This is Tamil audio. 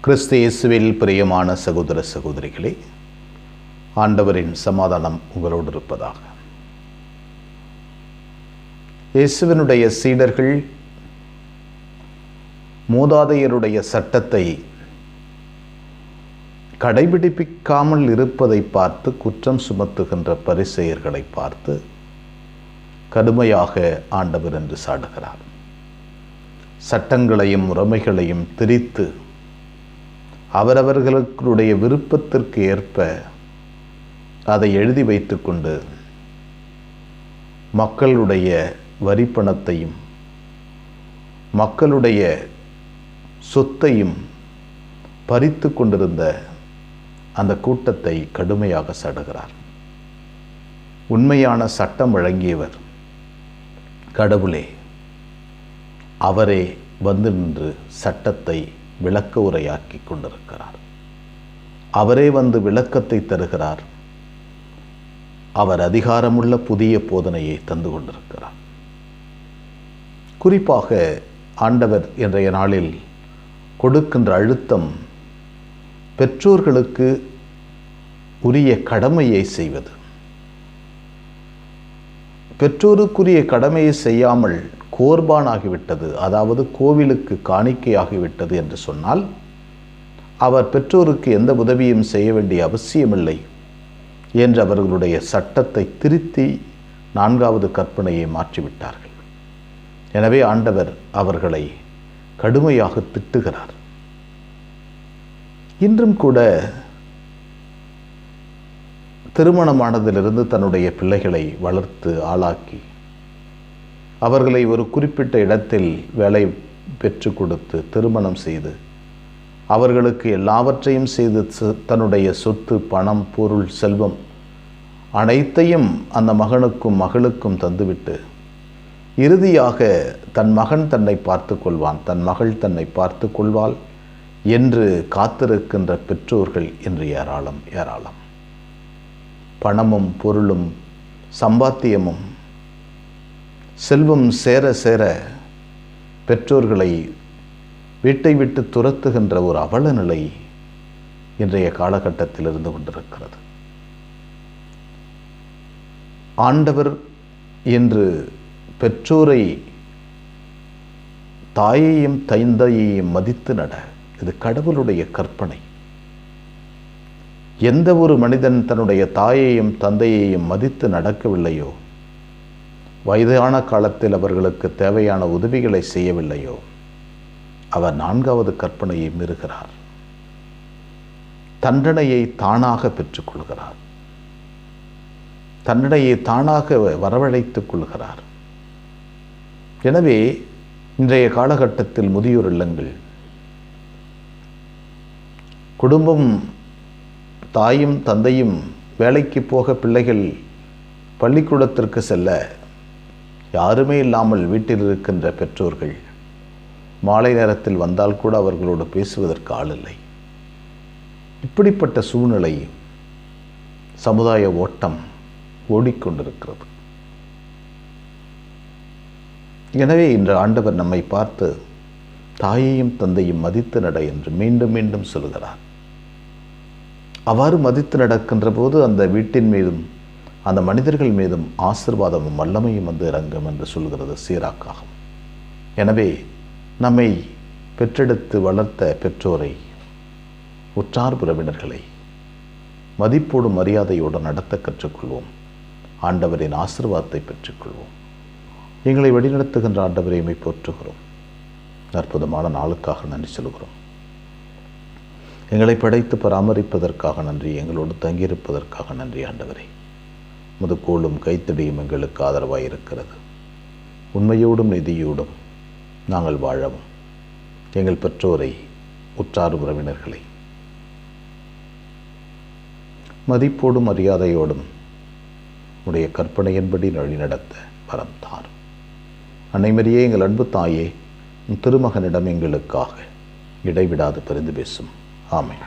கிறிஸ்து இயேசுவில் பிரியமான சகோதர சகோதரிகளே, ஆண்டவரின் சமாதானம் உங்களோடு இருப்பதாக. இயேசுவினுடைய சீடர்கள் மூதாதையருடைய சட்டத்தை கடைபிடிக்காமல் இருப்பதை பார்த்து குற்றம் சுமத்துகின்ற பரிசேயர்களை பார்த்து கடுமையாக ஆண்டவர் என்று சாடுகிறார். சட்டங்களையும் முறைமைகளையும் திரித்து அவரவர்களுடைய விருப்பத்திற்கு ஏற்ப அதை எழுதி வைத்துக்கொண்டு மக்களுடைய வரிப்பணத்தையும் மக்களுடைய சொத்தையும் பறித்து கொண்டிருந்த அந்த கூட்டத்தை கடுமையாக சாடுகிறார். உண்மையான சட்டம் வழங்கியவர் கடவுளே, அவரே வந்து நின்று சட்டத்தை விளக்க உரையாக்கி கொண்டிருக்கிறார். அவரே வந்து விளக்கத்தை தருகிறார். அவர் அதிகாரமுள்ள புதிய போதனையை தந்து கொண்டிருக்கிறார். குறிப்பாக ஆண்டவர் இன்றைய நாளில் கொடுக்கின்ற அழுத்தம் பெற்றோர்களுக்கு உரிய கடமையை செய்வது. பெற்றோருக்குரிய கடமையை செய்யாமல் கோர்பான் ஆகிவிட்டது, அதாவது கோவிலுக்கு காணிக்கையாகிவிட்டது என்று சொன்னால் அவர் பெற்றோருக்கு எந்த உதவியும் செய்ய வேண்டிய அவசியமில்லை என்று அவர்களுடைய சட்டத்தை திருத்தி 4வது கற்பனையை மாற்றிவிட்டார்கள். எனவே ஆண்டவர் அவர்களை கடுமையாக திட்டுகிறார். இன்றும் கூட திருமணமானதிலிருந்து தன்னுடைய பிள்ளைகளை வளர்த்து ஆளாக்கி அவர்களை ஒரு குறிப்பிட்ட இடத்தில் வேலை பெற்று கொடுத்து திருமணம் செய்து அவர்களுக்கு எல்லாவற்றையும் செய்து தன்னுடைய சொத்து, பணம், பொருள், செல்வம் அனைத்தையும் அந்த மகனுக்கும் மகளுக்கும் தந்துவிட்டு இறுதியாக தன் மகன் தன்னை பார்த்து கொள்வான், தன் மகள் தன்னை பார்த்து கொள்வாள் என்று காத்திருக்கின்ற பெற்றோர்கள் இன்று ஏராளம் ஏராளம். பணமும் பொருளும் சம்பாத்தியமும் செல்வம் சேர சேர பெற்றோர்களை வீட்டை விட்டு துரத்துகின்ற ஒரு அவல நிலை இன்றைய காலகட்டத்தில் இருந்து கொண்டிருக்கிறது. ஆண்டவர் என்று பெற்றோரை, தாயையும் தந்தையையும் மதித்து நட, இது கடவுளுடைய கற்பனை. எந்த ஒரு மனிதன் தன்னுடைய தாயையும் தந்தையையும் மதித்து நடக்கவில்லையோ, வயதான காலத்தில் அவர்களுக்கு தேவையான உதவிகளை செய்யவில்லையோ, அவர் 4வது கற்பனையை மீறுகிறார். தண்டனையை தானாக பெற்றுக்கொள்கிறார். தண்டனையை தானாக வரவழைத்துக் கொள்கிறார். எனவே இன்றைய காலகட்டத்தில் முதியோர் இல்லங்கள், குடும்பம், தாயும் தந்தையும் வேலைக்கு போக, பிள்ளைகள் பள்ளிக்கூடத்திற்கு செல்ல யாருமே இல்லாமல் வீட்டில் இருக்கின்ற பெற்றோர்கள் மாலை நேரத்தில் வந்தால் கூட அவர்களோடு பேசுவதற்கு ஆள் இல்லை. இப்படிப்பட்ட சூழ்நிலை, சமுதாய ஓட்டம் ஓடிக்கொண்டிருக்கிறது. எனவே இன்று ஆண்டவர் நம்மை பார்த்து தாயையும் தந்தையும் மதித்து நட என்று மீண்டும் மீண்டும் சொல்கிறார். அவ்வாறு மதித்து நடக்கின்ற போது அந்த வீட்டின் மீதும் அந்த மனிதர்கள் மீதும் ஆசீர்வாதமும் வல்லமையும் வந்து இறங்கும் என்று சொல்கிறது சீராக்காகும். எனவே நம்மை பெற்றெடுத்து வளர்த்த பெற்றோரை, உற்றார் உறவினர்களை மதிப்போடு மரியாதையோடு நடத்த கற்றுக்கொள்வோம். ஆண்டவரின் ஆசீர்வாதத்தை பெற்றுக்கொள்வோம். எங்களை வழிநடத்துகின்ற ஆண்டவரையுமே போற்றுகிறோம். அற்புதமான நாளுக்காக நன்றி சொல்கிறோம். எங்களை படைத்து பராமரிப்பதற்காக நன்றி. எங்களோடு தங்கியிருப்பதற்காக நன்றி ஆண்டவரே. முதுகோளும் கைத்தடியும் எங்களுக்கு ஆதரவாக இருக்கிறது. உண்மையோடும் நிதியோடும் நாங்கள் வாழவும் எங்கள் பெற்றோரை, உற்றார் உறவினர்களை மதிப்போடும் மரியாதையோடும் உடைய கற்பனையின்படி வழிநடத்த வரம் தாரும். அன்னை மரியே, எங்கள் அன்பு தாயே, திருமகனிடம் எங்களுக்காக இடைவிடாது பரிந்து பேசும். ஆமென்.